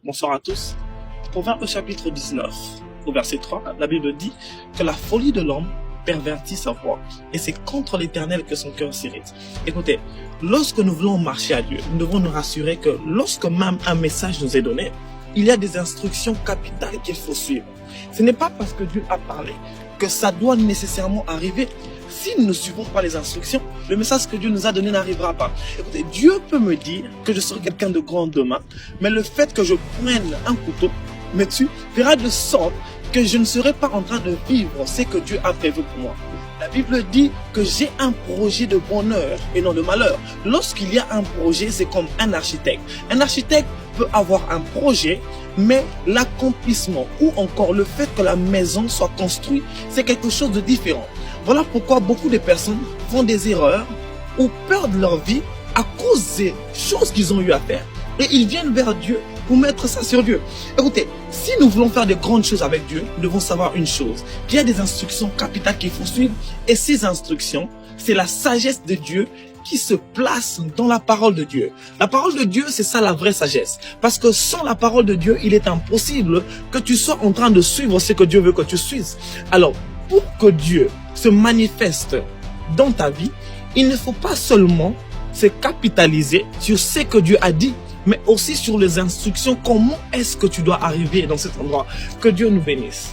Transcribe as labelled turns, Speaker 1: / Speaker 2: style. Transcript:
Speaker 1: Bonsoir à tous. Proverbe au chapitre 19, au verset 3, la Bible dit que la folie de l'homme pervertit sa voie et c'est contre l'Éternel que son cœur s'irrite. Écoutez, lorsque nous voulons marcher à Dieu, nous devons nous rassurer que lorsque même un message nous est donné, il y a des instructions capitales qu'il faut suivre. Ce n'est pas parce que Dieu a parlé que ça doit nécessairement arriver. Si nous ne suivons pas les instructions, le message que Dieu nous a donné n'arrivera pas. Écoutez, Dieu peut me dire que je serai quelqu'un de grand demain, mais le fait que je prenne un couteau me tue, fera de sorte que je ne serai pas en train de vivre ce que Dieu a prévu pour moi. La Bible dit que j'ai un projet de bonheur et non de malheur. Lorsqu'il y a un projet, c'est comme un architecte. Un architecte peut avoir un projet, mais l'accomplissement ou encore le fait que la maison soit construite, c'est quelque chose de différent. Voilà pourquoi beaucoup de personnes font des erreurs ou perdent leur vie à cause des choses qu'ils ont eu à faire. Et ils viennent vers Dieu pour mettre ça sur Dieu. Écoutez, si nous voulons faire de grandes choses avec Dieu, nous devons savoir une chose, qu'il y a des instructions capitales qu'il faut suivre. Et ces instructions, c'est la sagesse de Dieu qui se place dans la parole de Dieu. La parole de Dieu, c'est ça la vraie sagesse. Parce que sans la parole de Dieu, il est impossible que tu sois en train de suivre ce que Dieu veut que tu suives. Alors, pour que Dieu se manifeste dans ta vie, il ne faut pas seulement se capitaliser sur ce que Dieu a dit, mais aussi sur les instructions, comment est-ce que tu dois arriver dans cet endroit. Que Dieu nous bénisse.